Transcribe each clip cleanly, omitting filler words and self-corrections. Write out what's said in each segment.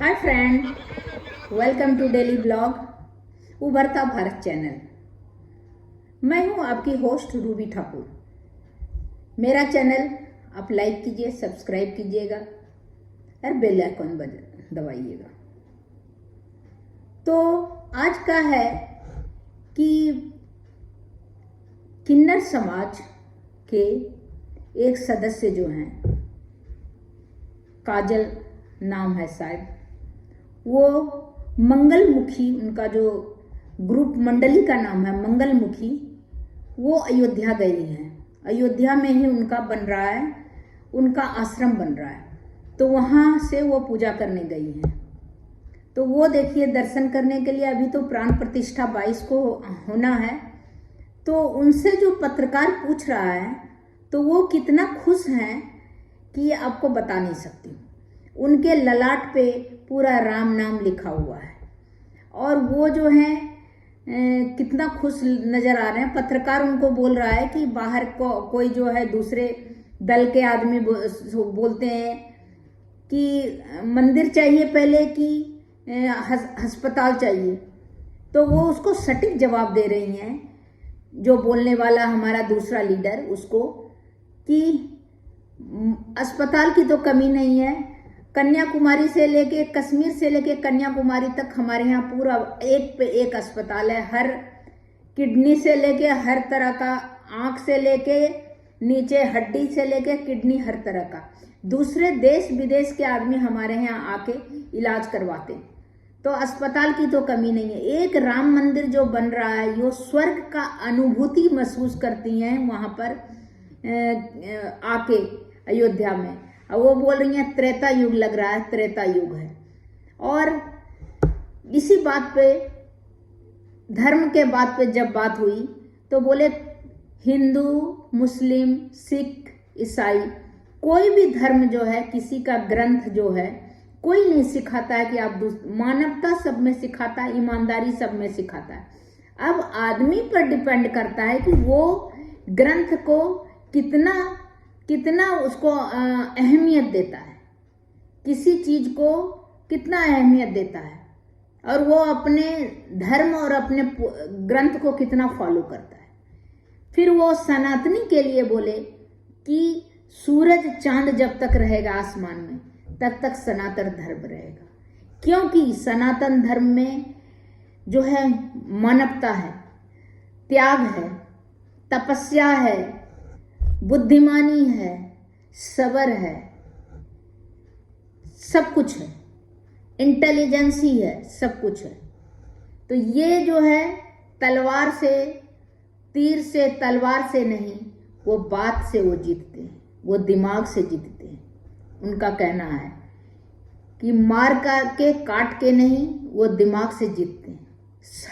Hi friend, welcome to daily blog उभरता Bharat channel. मैं हूं आपकी होस्ट रूबी ठाकुर। मेरा चैनल आप लाइक कीजिए, सब्सक्राइब कीजिएगा और बेल आइकन दबाइएगा। तो आज का है कि किन्नर समाज के एक सदस्य जो हैं, काजल नाम है शायद, वो मंगलमुखी, उनका जो ग्रुप मंडली का नाम है मंगलमुखी, वो अयोध्या गई हैं। अयोध्या में ही उनका बन रहा है, उनका आश्रम बन रहा है, तो वहाँ से वो पूजा करने गई हैं। तो वो देखिए, दर्शन करने के लिए अभी तो प्राण प्रतिष्ठा 22 को होना है। तो उनसे जो पत्रकार पूछ रहा है, तो वो कितना खुश हैं कि आपको बता नहीं सकती। उनके ललाट पे पूरा राम नाम लिखा हुआ है और वो जो है कितना खुश नज़र आ रहे हैं। पत्रकार उनको बोल रहा है कि बाहर कोई जो है दूसरे दल के आदमी बोलते हैं कि मंदिर चाहिए पहले कि अस्पताल चाहिए, तो वो उसको सटीक जवाब दे रही हैं, जो बोलने वाला हमारा दूसरा लीडर, उसको, कि अस्पताल की तो कमी नहीं है। कन्याकुमारी से लेके, कश्मीर से लेके कन्याकुमारी तक हमारे यहाँ पूरा एक पे एक अस्पताल है। हर किडनी से लेके हर तरह का, आँख से लेके नीचे हड्डी से लेके किडनी, हर तरह का। दूसरे देश विदेश के आदमी हमारे यहाँ आके इलाज करवाते। तो अस्पताल की तो कमी नहीं है। एक राम मंदिर जो बन रहा है, यो स्वर्ग का अनुभूति महसूस करती हैं वहाँ पर आके अयोध्या में। वो बोल रही हैं त्रेता युग लग रहा है, त्रेता युग है। और इसी बात पे, धर्म के बात पे जब बात हुई, तो बोले हिंदू, मुस्लिम, सिख, ईसाई, कोई भी धर्म जो है, किसी का ग्रंथ जो है, कोई नहीं सिखाता है कि आप मानवता सब में सिखाता है, ईमानदारी सब में सिखाता है। अब आदमी पर डिपेंड करता है कि वो ग्रंथ को कितना उसको अहमियत देता है, किसी चीज को कितना अहमियत देता है, और वो अपने धर्म और अपने ग्रंथ को कितना फॉलो करता है। फिर वो सनातनी के लिए बोले कि सूरज चांद जब तक रहेगा आसमान में, तब तक सनातन धर्म रहेगा, क्योंकि सनातन धर्म में जो है मानवता है, त्याग है, तपस्या है, बुद्धिमानी है, सबर है, सब कुछ है, इंटेलिजेंसी है, सब कुछ है। तो ये जो है तलवार से, तीर से, तलवार से नहीं, वो बात से वो जीतते हैं, वो दिमाग से जीतते हैं। उनका कहना है कि मार के काट के नहीं, वो दिमाग से जीतते हैं।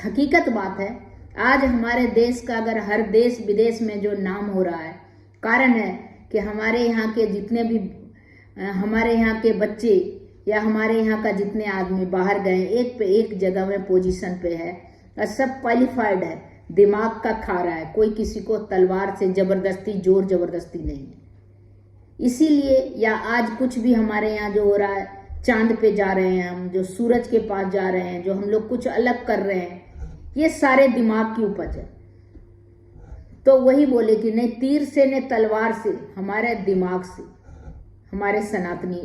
हकीकत बात है। आज हमारे देश का, अगर हर देश विदेश में जो नाम हो रहा है, कारण है कि हमारे यहाँ के जितने भी, हमारे यहाँ के बच्चे या हमारे यहाँ का जितने आदमी बाहर गए, एक पे एक जगह में पोजीशन पे है और सब क्वालिफाइड है, दिमाग का खा रहा है। कोई किसी को तलवार से जबरदस्ती, जोर जबरदस्ती नहीं है। इसीलिए, या आज कुछ भी हमारे यहाँ जो हो रहा है, चांद पे जा रहे हैं हम, जो सूरज के पास जा रहे हैं, जो हम लोग कुछ अलग कर रहे हैं, ये सारे दिमाग की उपज है। तो वही बोले कि नहीं तीर से नहीं तलवार से, हमारे दिमाग से हमारे सनातनी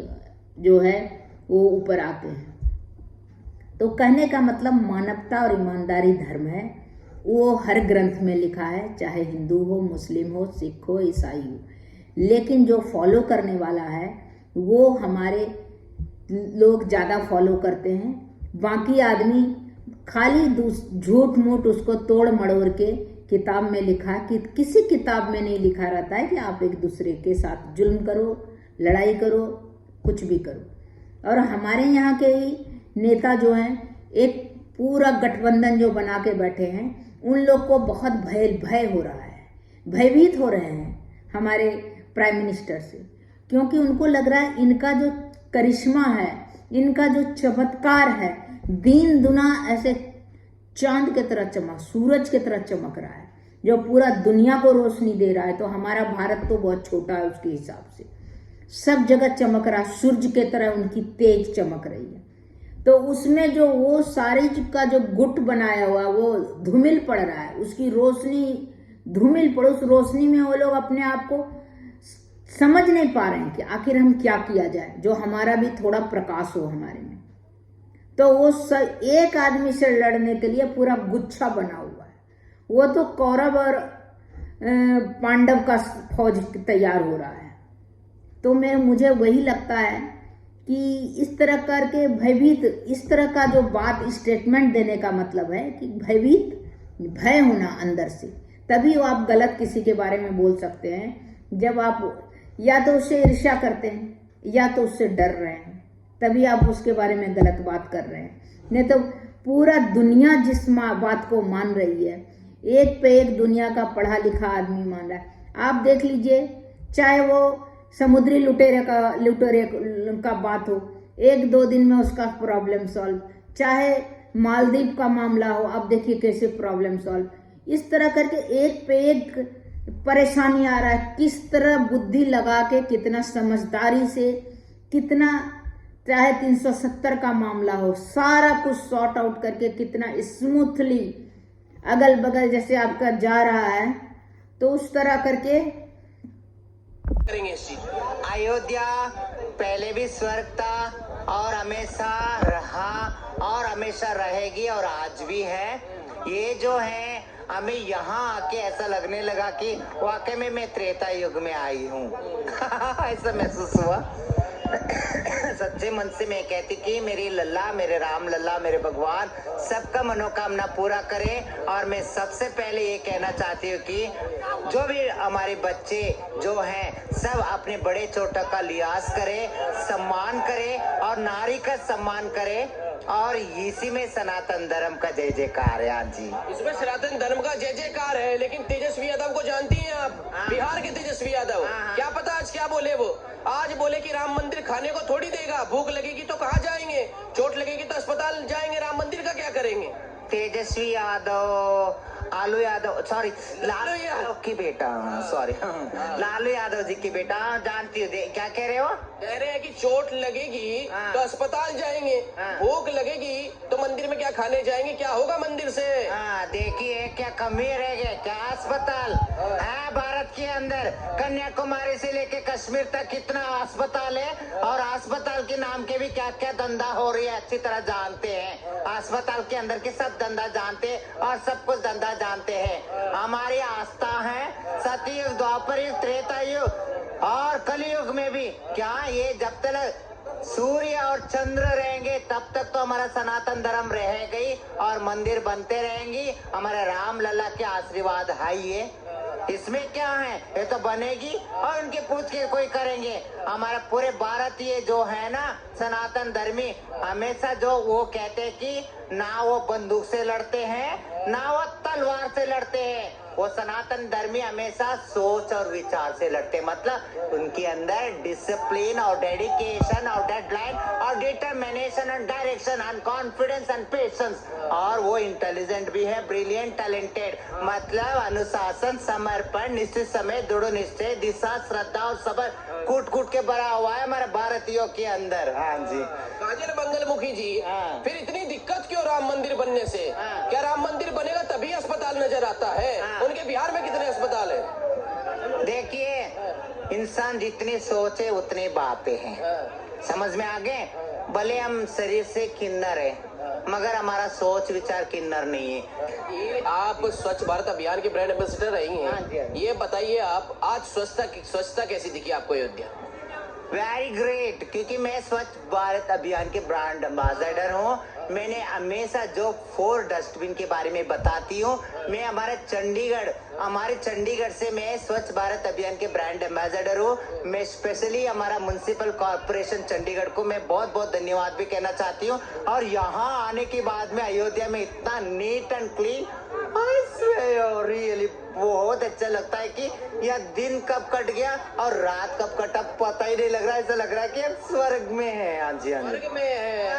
जो है वो ऊपर आते हैं। तो कहने का मतलब मानवता और ईमानदारी धर्म है, वो हर ग्रंथ में लिखा है, चाहे हिंदू हो, मुस्लिम हो, सिख हो, ईसाई हो। लेकिन जो फॉलो करने वाला है, वो हमारे लोग ज़्यादा फॉलो करते हैं। बाकी आदमी खाली झूठ मूठ उसको तोड़ मड़ोड़ के किताब में लिखा, कि किसी किताब में नहीं लिखा रहता है कि आप एक दूसरे के साथ जुल्म करो, लड़ाई करो, कुछ भी करो। और हमारे यहाँ के ही नेता जो हैं, एक पूरा गठबंधन जो बना के बैठे हैं, उन लोग को बहुत भय हो रहा है, भयभीत हो रहे हैं हमारे प्राइम मिनिस्टर से, क्योंकि उनको लग रहा है इनका जो करिश्मा है, इनका जो चमत्कार है, दिन दुना ऐसे चांद की तरह चमक, सूरज की तरह चमक रहा है, जो पूरा दुनिया को रोशनी दे रहा है। तो हमारा भारत तो बहुत छोटा है उसके हिसाब से, सब जगह चमक रहा, सूरज के तरह उनकी तेज चमक रही है। तो उसमें जो वो सारी का जो गुट बनाया हुआ वो धूमिल पड़ रहा है, उसकी रोशनी धूमिल पड़, उस रोशनी में वो लोग अपने आप को समझ नहीं पा रहे हैं कि आखिर हम क्या किया जाए जो हमारा भी थोड़ा प्रकाश हो हमारे में। तो वो एक आदमी से लड़ने के लिए पूरा गुच्छा बना हुआ है, वो तो कौरव और पांडव का फौज तैयार हो रहा है। तो मुझे वही लगता है कि इस तरह करके भयभीत, इस तरह का जो बात स्टेटमेंट देने का मतलब है कि भयभीत, भय होना अंदर से, तभी आप गलत किसी के बारे में बोल सकते हैं। जब आप या तो उससे ईर्ष्या करते हैं या तो उससे डर रहे हैं, तभी आप उसके बारे में गलत बात कर रहे हैं। नहीं तो पूरा दुनिया जिस बात को मान रही है, एक पे एक दुनिया का पढ़ा लिखा आदमी मान रहा है। आप देख लीजिए, चाहे वो समुद्री लुटेरे का बात हो, 1-2 दिन में उसका प्रॉब्लम सॉल्व, चाहे मालदीव का मामला हो, आप देखिए कैसे प्रॉब्लम सॉल्व। इस तरह करके एक पे एक परेशानी आ रहा है, किस तरह बुद्धि लगा के, कितना समझदारी से, कितना, चाहे 370 का मामला हो, सारा कुछ सॉर्ट आउट करके कितना स्मूथली अगल बगल जैसे आपका जा रहा है, तो उस तरह करके करेंगे इस चीज। अयोध्या पहले भी स्वर्ग था और हमेशा रहा और हमेशा रहेगी और आज भी है। ये जो है हमें यहाँ आके ऐसा लगने लगा कि वाकई में मैं त्रेता युग में आई हूँ। ऐसा महसूस हुआ। सच्चे मन से मैं कहती कि मेरी लल्ला, मेरे राम लल्ला, मेरे भगवान सबका मनोकामना पूरा करें। और मैं सबसे पहले ये कहना चाहती हूँ कि जो भी हमारे बच्चे जो हैं सब अपने बड़े छोटे का लिहाज करें, सम्मान करें और नारी का सम्मान करें। और इसी में सनातन धर्म का जय जयकार है। हाँ जी, इसमें सनातन धर्म का जय जयकार है। लेकिन तेजस्वी यादव को जानती हैं आप? बिहार के तेजस्वी यादव, क्या पता आज क्या बोले वो? आज बोले कि राम मंदिर खाने को थोड़ी देगा, भूख लगेगी तो कहाँ जाएंगे, चोट लगेगी तो अस्पताल जाएंगे, राम मंदिर का क्या करेंगे? तेजस्वी यादव, आलू यादव, सॉरी लालू यादव की बेटा, सॉरी लालू यादव जी की बेटा, जानती हो क्या कह रहे हो? कह रहे हैं कि चोट लगेगी तो अस्पताल जाएंगे, भूख लगेगी तो मंदिर में क्या खाने जाएंगे, क्या होगा मंदिर से? देखिए क्या कमी रह गए, क्या अस्पताल है भारत के अंदर? कन्याकुमारी से लेके कश्मीर तक कितना अस्पताल है और अस्पताल के नाम के भी क्या क्या धंधा हो रही है अच्छी तरह जानते हैं। अस्पताल के अंदर के सब धंधा जानते हैं और सब कुछ धंधा जानते हैं। हमारी आस्था है सतयुग, द्वापर युग, त्रेता युग और कलयुग में भी। क्या ये जब तक सूर्य और चंद्र रहेंगे तब तक तो हमारा सनातन धर्म रहेगा ही और मंदिर बनते रहेंगी। हमारे राम लल्ला के आशीर्वाद है ये, इसमें क्या है, ये तो बनेगी और उनके पूछ के कोई करेंगे। हमारा पूरे भारत ये जो है ना सनातन धर्मी, हमेशा जो वो कहते हैं कि ना वो बंदूक से लड़ते हैं ना वो तलवार से लड़ते हैं, वो सनातन धर्मी हमेशा सोच और विचार से लड़ते। मतलब उनके अंदर डिसिप्लिन और डेडिकेशन और डेडलाइन और determination and direction and confidence and patience, और वो इंटेलिजेंट भी है, ब्रिलियंट, टैलेंटेड। मतलब अनुशासन, समर्पण, निश्चित समय, दृढ़ निश्चय, दिशा, श्रद्धा और सबर कूट कूट के भरा हुआ है हमारे भारतीयों के अंदर। हाँ जी, काजल मंगलमुखी जी, फिर इतनी दिक्कत क्यों राम मंदिर बनने से? क्या राम मंदिर बनेगा तभी अस्पताल नजर आता है? उनके बिहार में कितने अस्पताल है? देखिए इंसान जितनी सोचे उतनी बातें हैं, समझ में आ गए? भले हम शरीर से किन्नर है मगर हमारा सोच विचार किन्नर नहीं है। ये आप स्वच्छ भारत अभियान के ब्रांड एम्बेसडर रही हैं। हाँ जी। ये बताइए आप, आज स्वच्छता कैसी दिखी आपको अयोध्या? वेरी ग्रेट, क्योंकि मैं स्वच्छ भारत अभियान के ब्रांड एम्बेसडर हूँ। मैंने हमेशा जो 4 डस्टबिन के बारे में बताती हूँ, मैं हमारे चंडीगढ़ से मैं स्वच्छ भारत अभियान के ब्रांड एम्बेसडर हूँ। मैं स्पेशली हमारा म्युनिसिपल कॉर्पोरेशन चंडीगढ़ को मैं बहुत बहुत धन्यवाद भी कहना चाहती हूँ। और यहाँ आने के बाद में अयोध्या में इतना नीट एंड क्लीन, रियली बहुत अच्छा लगता है कि यह दिन कब कट गया और रात कब कटा पता ही नहीं लग रहा है। ऐसा लग रहा है कि हम स्वर्ग में हैं। हाँ जी, हाँ जी, स्वर्ग में है।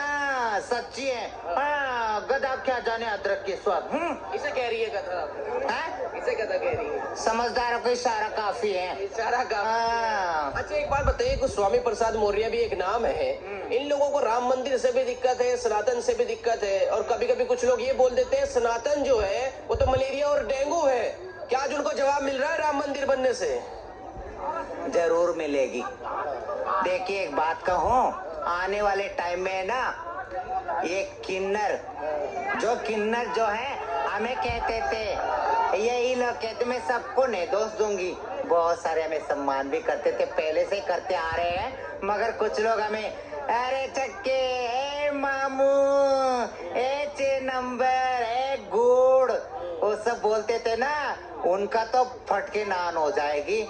सच्ची है। हाँ, गधा क्या जाने अदरक के स्वाद। इसे कह रही है कथा, हैं? इसे कथा कह रही है, समझदारों को इशारा काफी है। इशारा का। हाँ। अच्छा एक बात बताइए, गोस्वामी प्रसाद मौर्य भी एक नाम है, इन लोगों को राम मंदिर से भी दिक्कत है, सनातन से भी दिक्कत है, और कभी कभी कुछ लोग ये बोल देते हैं सनातन जो है वो तो मलेरिया और डेंगू है। क्या आज उनको जवाब मिल रहा है राम मंदिर बनने से? जरूर मिलेगी। देखिए एक बात कहूँ, आने वाले टाइम में ना ये किन्नर जो है हमें कहते थे, यही लोग कहते मैं सबको नहीं दोष दूंगी, बहुत सारे हमें सम्मान भी करते थे, पहले से ही करते आ रहे हैं, मगर कुछ लोग हमें अरे चक्के, ए मामू, ए 6 नंबर, ए गुड़, वो सब बोलते थे ना, उनका तो फटके नान हो जाएगी। हो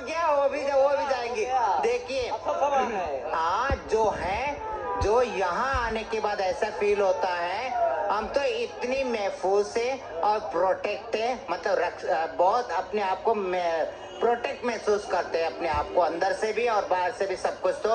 गया, वो भी जाएंगी। देखिए आज जो यहाँ आने के बाद ऐसा फील होता है, हम तो इतनी महफूज है और प्रोटेक्ट है, मतलब बहुत अपने आप को प्रोटेक्ट महसूस करते हैं, अपने आप को अंदर से भी और बाहर से भी सब कुछ। तो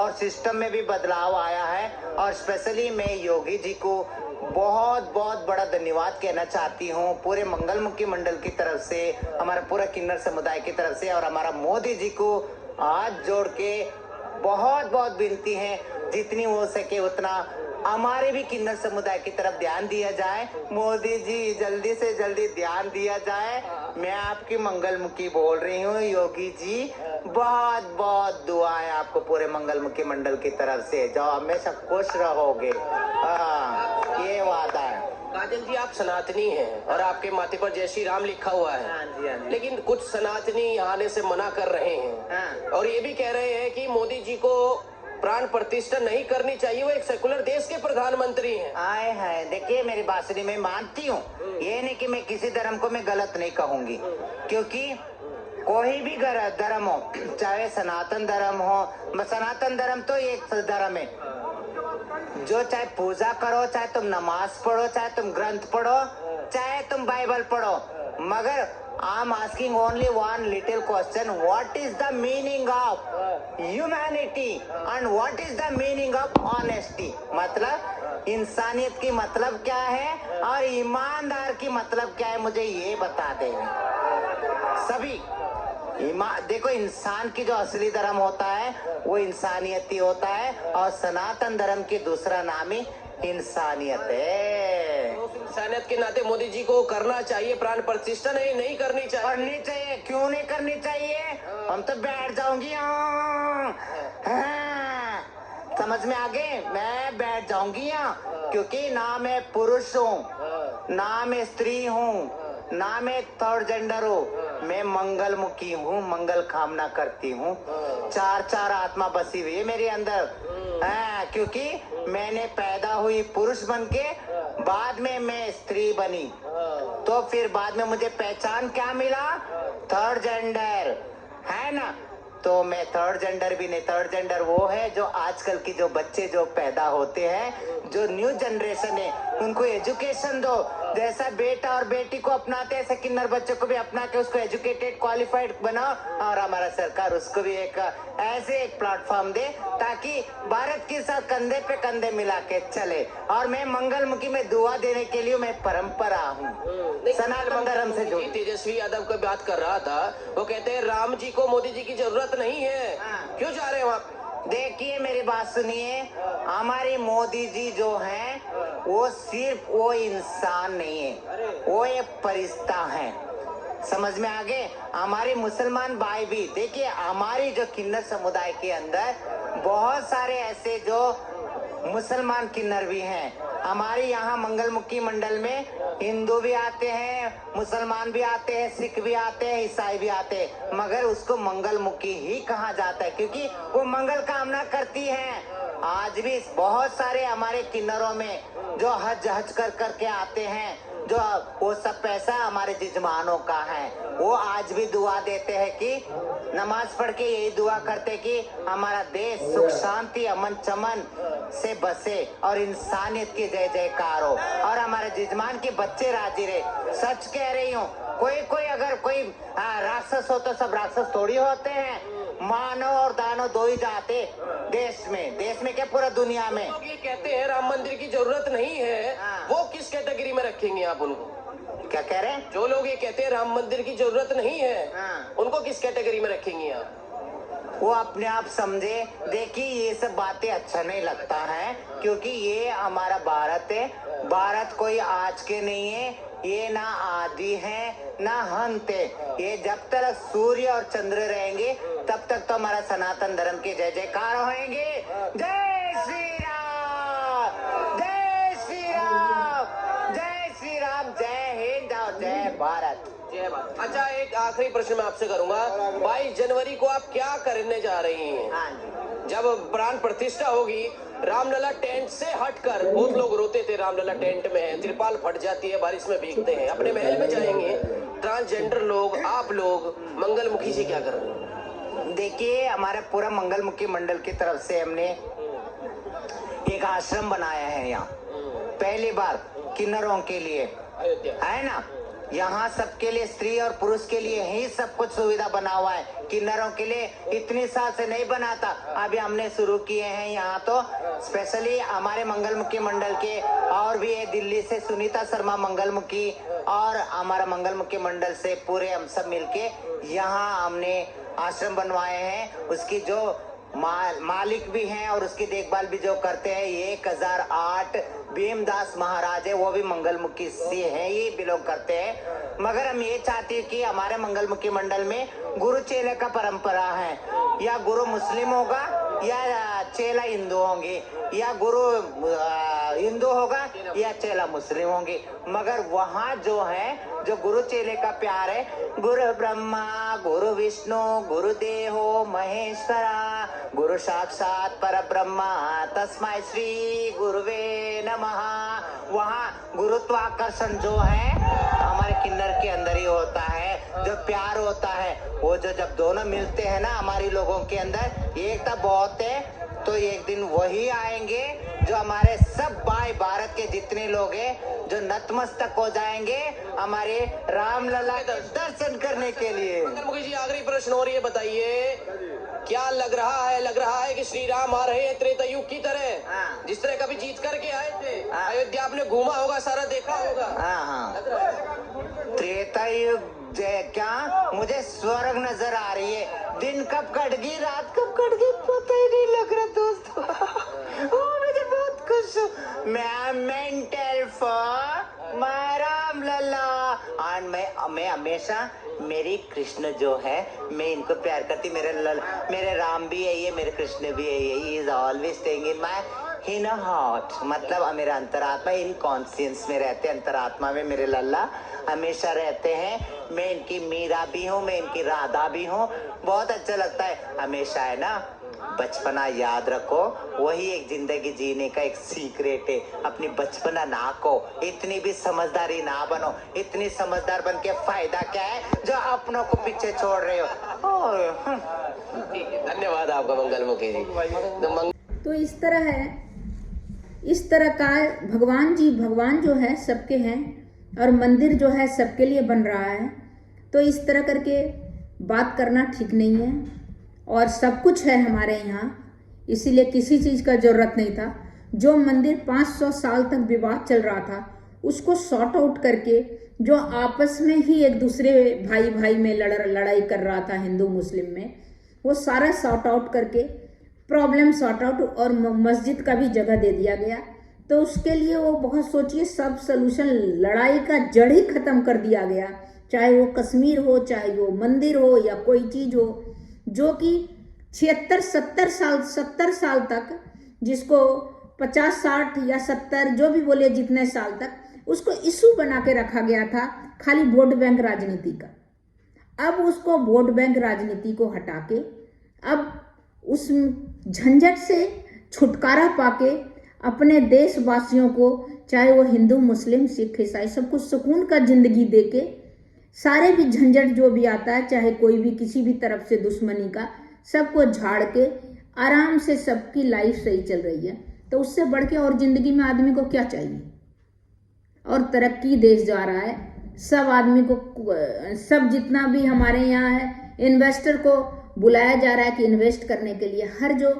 और सिस्टम में भी बदलाव आया है, और स्पेशली मैं योगी जी को बहुत बहुत बड़ा धन्यवाद कहना चाहती हूँ, पूरे मंगलमुखी मंडल की तरफ से, हमारा पूरा किन्नर समुदाय की तरफ से, और हमारा मोदी जी को हाथ जोड़ के बहुत बहुत विनती है, जितनी हो सके उतना हमारे भी किन्नर समुदाय की तरफ ध्यान दिया जाए। मोदी जी जल्दी से जल्दी ध्यान दिया जाए। मैं आपकी मंगलमुखी बोल रही हूँ योगी जी, बहुत बहुत दुआएं आपको पूरे मंगलमुखी मंडल की तरफ से, जो हमेशा खुश रहोगे। ये वादा है। काजल जी आप सनातनी हैं और आपके माथे पर जय श्री राम लिखा हुआ है। हाँ जी, हाँ जी। लेकिन कुछ सनातनी यहाँ आने से मना कर रहे हैं। हाँ। और ये भी कह रहे हैं कि मोदी जी को प्राण प्रतिष्ठा नहीं करनी चाहिए, वो एक सेकुलर देश के प्रधानमंत्री हैं। आए हैं, देखिए मेरी बात सुनिए, मैं मानती हूँ, ये नहीं कि मैं किसी धर्म को मैं गलत नहीं कहूंगी, क्योंकि कोई भी धर्म हो, चाहे सनातन धर्म हो, सनातन धर्म तो एक धर्म है, जो चाहे पूजा करो, चाहे तुम नमाज पढ़ो, चाहे तुम ग्रंथ पढ़ो, चाहे तुम बाइबल पढ़ो, मगर I am asking only one little question, what is the meaning of humanity and what is the meaning of honesty? मतलब इंसानियत की मतलब क्या है और ईमानदार की मतलब क्या है, मुझे ये बता दे। सभी देखो, इंसान की जो असली धर्म होता है वो इंसानियत ही होता है, और सनातन धर्म की दूसरा नाम ही इंसानियत है। तो इंसानियत के नाते मोदी जी को करना चाहिए प्राण प्रतिष्ठा, नहीं करनी चाहिए? करनी चाहिए, क्यों नहीं करनी चाहिए? हम तो बैठ जाऊंगी। समझ में आ गए, मैं बैठ जाऊंगी यहाँ, क्योंकि ना मैं पुरुष हूँ, ना मैं स्त्री हूँ, ना मैं थर्ड जेंडर हूँ, मैं मंगलमुखी हूँ, मंगल कामना करती हूँ। चार आत्मा बसी हुई है मेरे अंदर, क्योंकि मैंने पैदा हुई पुरुष बन के, बाद में मैं स्त्री बनी, तो फिर बाद में मुझे पहचान क्या मिला? थर्ड जेंडर, है ना? तो मैं थर्ड जेंडर भी नहीं, थर्ड जेंडर वो है जो आजकल की जो बच्चे जो पैदा होते हैं, जो न्यू जनरेशन है, उनको एजुकेशन दो, जैसा बेटा और बेटी को अपनाते हैं ऐसे किन्नर बच्चों को भी अपना के उसको एजुकेटेड क्वालिफाइड बनाओ, और हमारा सरकार उसको भी एक ऐसे एक प्लेटफॉर्म दे ताकि भारत के साथ कंधे पे कंधे मिला के चले। और मैं मंगलमुखी में दुआ देने के लिए मैं परंपरा हूँ, सनातन धर्म से जुड़ी। तेजस्वी यादव की बात कर रहा था, वो कहते हैं राम जी को मोदी जी की जरूरत नहीं है, क्यों जा रहे हैं वहाँ? देखिए मेरी बात सुनिए, हमारे मोदी जी जो हैं वो सिर्फ वो इंसान नहीं है, वो एक फरिश्ता है। समझ में आ गए? हमारे मुसलमान भाई भी, देखिए हमारी जो किन्नर समुदाय के अंदर बहुत सारे ऐसे जो मुसलमान किन्नर भी हैं। हमारे यहाँ मंगलमुखी मंडल में हिंदू भी आते हैं, मुसलमान भी आते हैं, सिख भी आते हैं, ईसाई भी आते हैं, मगर उसको मंगलमुखी ही कहा जाता है क्योंकि वो मंगल कामना करती हैं। आज भी बहुत सारे हमारे किन्नरों में जो हज कर करके आते हैं, जो वो सब पैसा हमारे जजमानों का है, वो आज भी दुआ देते हैं कि नमाज पढ़ के यही दुआ करते कि हमारा देश सुख शांति अमन चमन से बसे और इंसानियत की जय जयकार हो और हमारे जजमान के बच्चे राजी रहे। सच कह रही हूँ, कोई अगर कोई राक्षस हो तो सब राक्षस थोड़ी होते हैं। मानव और दानव दो ही जाते देश में क्या पूरा दुनिया में। लोग ये कहते हैं राम मंदिर की जरूरत नहीं है, हाँ। वो किस कैटेगरी में रखेंगे आप उनको? क्या कह रहे हैं? जो लोग ये कहते हैं राम मंदिर की जरूरत नहीं है, हाँ। उनको किस कैटेगरी में रखेंगे आप? वो अपने आप समझे। देखिए ये सब बातें अच्छा नहीं लगता है, क्योंकि ये हमारा भारत है। भारत कोई आज के नहीं है, ये ना आदि है ना अंत है। ये जब तक सूर्य और चंद्र रहेंगे तब तक तो हमारा सनातन धर्म के जय जयकार होंगे। जय श्री राम, जय श्री राम, जय श्री राम, जय हिंद और जय भारत। जय बात। अच्छा, एक आखिरी प्रश्न मैं आपसे करूंगा। 22 जनवरी को आप क्या करने जा रही हैं? हाँ जी। जब प्राण प्रतिष्ठा होगी, रामलला टेंट से हटकर, बहुत लोग रोते थे रामलला टेंट में है, त्रिपाल फट जाती है, बारिश में भीगते हैं, अपने महल में जाएंगे। ट्रांसजेंडर लोग, आप लोग, मंगलमुखी जी क्या करेंगे? देखिए हमारे पूरा मंगलमुखी मंडल की तरफ से हमने एक आश्रम बनाया है यहाँ, पहली बार किन्नरों के लिए, अयोध्या है ना। यहाँ सबके लिए, स्त्री और पुरुष के लिए ही सब कुछ सुविधा बना हुआ है। किन्नरों के लिए इतनी साल से नहीं बना था, अभी हमने शुरू किए हैं यहाँ। तो स्पेशली हमारे मंगलमुखी मंडल के और भी है, दिल्ली से सुनीता शर्मा मंगलमुखी और हमारा मंगलमुखी मंडल से पूरे हम सब मिलके यहाँ हमने आश्रम बनवाए हैं। उसकी जो मालिक भी हैं और उसकी देखभाल भी जो करते हैं 1008 भीमदास महाराज है, वो भी मंगलमुखी से हैं, ये बिलोंग करते हैं। मगर हम ये चाहते हैं कि हमारे मंगलमुखी मंडल में गुरु चेले का परंपरा है, या गुरु मुस्लिम होगा या चेला हिंदू होंगे, या गुरु हिंदू होगा या चेला मुस्लिम होंगे। मगर वहाँ जो है, जो गुरु चेले का प्यार है, गुरु ब्रह्मा गुरु विष्णु गुरु देहो महेश्वरा गुरु साक्षात पर ब्रह्मा तस्मै श्री गुरुवे नमः। वहाँ गुरुत्वाकर्षण जो है हमारे किन्नर के अंदर ही होता है, जो प्यार होता है वो जो जब दोनों मिलते हैं ना हमारी लोगों के अंदर, एकता बहुत है। तो एक दिन वही आएंगे जो हमारे सब भाई भारत के जितने लोग हैं, जो नतमस्तक हो जाएंगे हमारे रामलला के दर्शन करने के लिए। मंगलमुखी जी, आखिरी प्रश्न और ये बताइए, क्या लग रहा है कि श्री राम आ रहे हैं त्रेता युग की तरह, हाँ। जिस तरह कभी जीत करके आए थे? हाँ। अयोध्या आपने घूमा होगा, सारा देखा होगा। हाँ लग रहा है? त्रेता युग क्या, मुझे स्वर्ग नजर आ रही है। दिन कब कट गई, रात कब कट गई, पता ही नहीं लग रहा दोस्तों। मुझे बहुत खुश हूँ। मैं मेंटल फॉर माय रामलला, और मैं हमेशा मेरी कृष्ण जो है, मैं इनको प्यार करती। मेरे राम भी है ये, मेरे कृष्ण भी है ये। He is always staying in my inner heart, मतलब मेरा अंतरात्मा, इन कॉन्शियस में रहते हैं, अंतरात्मा में मेरे लल्ला हमेशा रहते हैं। मैं इनकी मीरा भी हूँ, मैं इनकी राधा भी हूँ। बहुत अच्छा लगता है हमेशा, है ना। बचपना याद रखो, वही एक जिंदगी जीने का एक सीक्रेट है। अपनी बचपना ना को, इतनी भी समझदारी ना बनो। इतनी समझदार बन के फायदा क्या है जो अपनों को पीछे छोड़ रहे हो। ठीक है, धन्यवाद आपका मंगलमुखी जी। तो इस तरह है, इस तरह का भगवान जो है सबके हैं, और मंदिर जो है सबके लिए बन रहा है। तो इस तरह करके बात करना ठीक नहीं है, और सब कुछ है हमारे यहाँ, इसीलिए किसी चीज़ का ज़रूरत नहीं था। जो मंदिर 500 साल तक विवाद चल रहा था उसको सॉर्ट आउट करके, जो आपस में ही एक दूसरे भाई में लड़ाई कर रहा था हिंदू मुस्लिम में, वो सारा सॉर्ट आउट करके प्रॉब्लम सॉर्ट आउट, और मस्जिद का भी जगह दे दिया गया। तो उसके लिए वो बहुत सोचिए, सब सलूशन, लड़ाई का जड़ ही खत्म कर दिया गया। चाहे वो कश्मीर हो, चाहे वो मंदिर हो, या कोई चीज़ हो, जो कि 70 साल तक, जिसको 50 60 या 70 जो भी बोले जितने साल तक, उसको इशू बना के रखा गया था खाली वोट बैंक राजनीति का। अब उसको वोट बैंक राजनीति को हटा के, अब उस झंझट से छुटकारा पाके अपने देशवासियों को, चाहे वो हिंदू मुस्लिम सिख ईसाई, सबको सुकून का जिंदगी देके, सारे भी झंझट जो भी आता है, चाहे कोई भी किसी भी तरफ से दुश्मनी का, सबको झाड़ के आराम से सबकी लाइफ सही चल रही है। तो उससे बढ़ के और जिंदगी में आदमी को क्या चाहिए? और तरक्की देश जा रहा है, सब आदमी को, सब जितना भी हमारे यहाँ है, इन्वेस्टर को बुलाया जा रहा है कि इन्वेस्ट करने के लिए। हर जो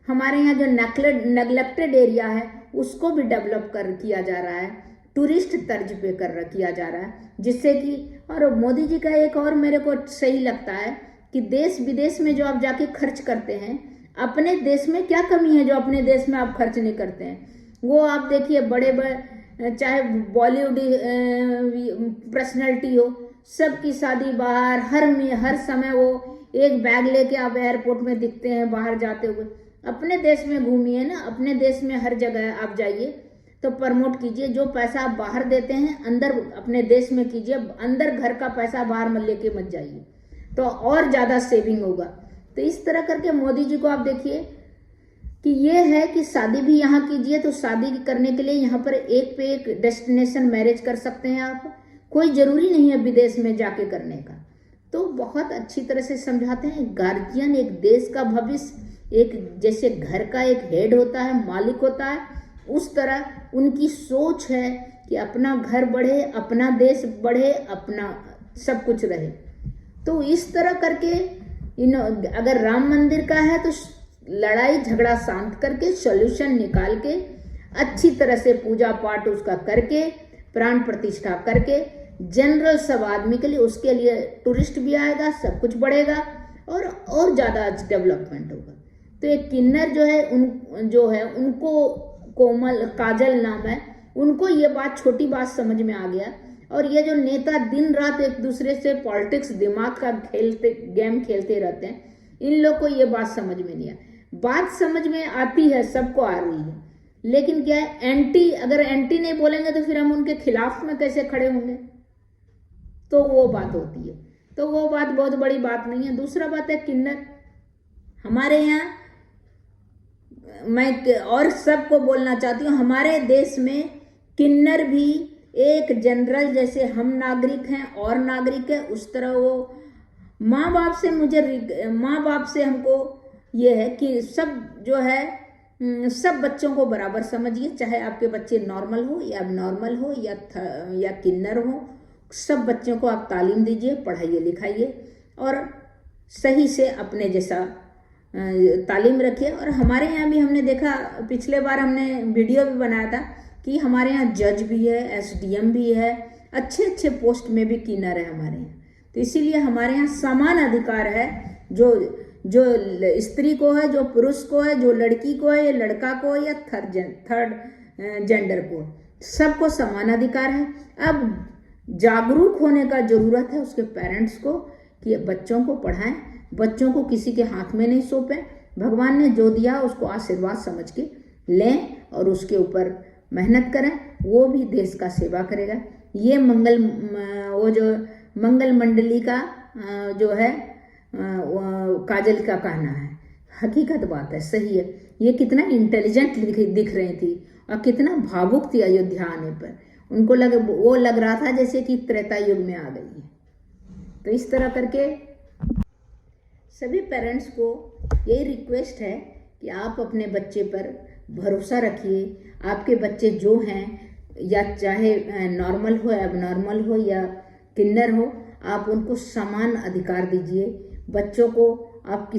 हमारे यहाँ जो नेग्लेक्टेड एरिया है उसको भी डेवलप किया जा रहा है, टूरिस्ट तर्ज पे किया जा रहा है, जिससे कि और मोदी जी का एक और मेरे को सही लगता है कि देश विदेश में जो आप जाके खर्च करते हैं, अपने देश में क्या कमी है जो अपने देश में आप खर्च नहीं करते हैं। वो आप देखिए बड़े बड़े चाहे बॉलीवुड पर्सनैलिटी हो, सबकी शादी बाहर, हर समय वो एक बैग लेके आप एयरपोर्ट में दिखते हैं बाहर जाते हुए। अपने देश में घूमिए ना, अपने देश में हर जगह आप जाइए तो प्रमोट कीजिए। जो पैसा आप बाहर देते हैं अंदर अपने देश में कीजिए, अंदर घर का पैसा बाहर मत लेके मत जाइए, तो और ज़्यादा सेविंग होगा। तो इस तरह करके मोदी जी को आप देखिए कि ये है कि शादी भी यहाँ कीजिए, तो शादी करने के लिए यहाँ पर एक पे एक डेस्टिनेशन मैरिज कर सकते हैं आप, कोई ज़रूरी नहीं है विदेश में जाके करने का। तो बहुत अच्छी तरह से समझाते हैं। गार्जियन एक देश का भविष्य, एक जैसे घर का एक हेड होता है, मालिक होता है, उस तरह उनकी सोच है कि अपना घर बढ़े, अपना देश बढ़े, अपना सब कुछ रहे। तो इस तरह करके अगर राम मंदिर का है तो लड़ाई झगड़ा शांत करके सॉल्यूशन निकाल के अच्छी तरह से पूजा पाठ उसका करके प्राण प्रतिष्ठा करके जनरल सब आदमी के लिए, उसके लिए टूरिस्ट भी आएगा, सब कुछ बढ़ेगा और ज़्यादा डेवलपमेंट होगा। तो एक किन्नर जो है उनको कोमल काजल नाम है, उनको ये बात छोटी बात समझ में आ गया। और ये जो नेता दिन रात एक दूसरे से पॉलिटिक्स दिमाग का गेम खेलते रहते हैं, इन लोग को ये बात समझ में नहीं आती। बात समझ में आती है, सबको आ रही है, लेकिन क्या है अगर एंटी नहीं बोलेंगे तो फिर हम उनके खिलाफ में कैसे खड़े होंगे, तो वो बात होती है। तो वो बात बहुत बड़ी बात नहीं है। दूसरा बात है किन्नर हमारे यहाँ, मैं और सबको बोलना चाहती हूँ, हमारे देश में किन्नर भी एक जनरल जैसे हम नागरिक हैं और नागरिक है, उस तरह वो माँ बाप से हमको ये है कि सब जो है सब बच्चों को बराबर समझिए, चाहे आपके बच्चे नॉर्मल हो या नॉर्मल हो या किन्नर हो, सब बच्चों को आप तालीम दीजिए, पढ़ाइए लिखाइए और सही से अपने जैसा तालीम रखिए। और हमारे यहाँ भी हमने देखा, पिछले बार हमने वीडियो भी बनाया था कि हमारे यहाँ जज भी है, एसडीएम भी है, अच्छे अच्छे पोस्ट में भी किन्नर है हमारे यहाँ। तो इसीलिए हमारे यहाँ समान अधिकार है, जो स्त्री को है, जो पुरुष को है, जो लड़की को है, या लड़का को है, या थर्ड जेंडर को, सबको समान अधिकार है। अब जागरूक होने का जरूरत है उसके पेरेंट्स को कि बच्चों को पढ़ाएं, बच्चों को किसी के हाथ में नहीं सौंपें। भगवान ने जो दिया उसको आशीर्वाद समझ के लें और उसके ऊपर मेहनत करें, वो भी देश का सेवा करेगा। ये मंगल मंडली का जो है काजल का कहना है, हकीकत बात है, सही है। ये कितना इंटेलिजेंट दिख रही थी और कितना भावुक थी अयोध्या आने पर। उनको वो लग रहा था जैसे कि त्रेता युग में आ गई है। तो इस तरह करके सभी पेरेंट्स को यही रिक्वेस्ट है कि आप अपने बच्चे पर भरोसा रखिए। आपके बच्चे जो हैं, या चाहे नॉर्मल हो, एबनॉर्मल हो या किन्नर हो, आप उनको समान अधिकार दीजिए। बच्चों को आप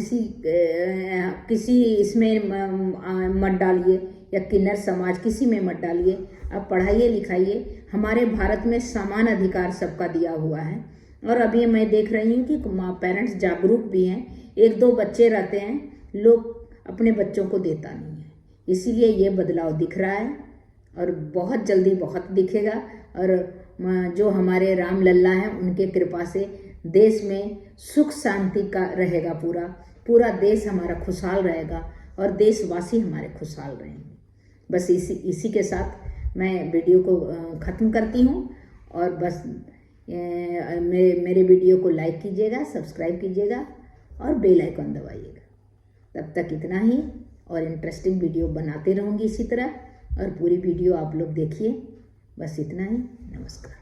किसी इसमें मत डालिए, या किन्नर समाज किसी में मत डालिए। आप पढ़ाइए लिखाइए। हमारे भारत में समान अधिकार सबका दिया हुआ है। और अभी मैं देख रही हूँ कि पेरेंट्स जागरूक भी हैं। एक दो बच्चे रहते हैं, लोग अपने बच्चों को देता नहीं है, इसीलिए ये बदलाव दिख रहा है और बहुत जल्दी बहुत दिखेगा। और जो हमारे राम लल्ला हैं, उनके कृपा से देश में सुख शांति का रहेगा, पूरा देश हमारा खुशहाल रहेगा और देशवासी हमारे खुशहाल रहेंगे। बस इसी के साथ मैं वीडियो को ख़त्म करती हूँ। और बस मेरे वीडियो को लाइक कीजिएगा, सब्सक्राइब कीजिएगा और बेल आइकन दबाइएगा। तब तक इतना ही, और इंटरेस्टिंग वीडियो बनाते रहूँगी इसी तरह, और पूरी वीडियो आप लोग देखिए। बस इतना ही, नमस्कार।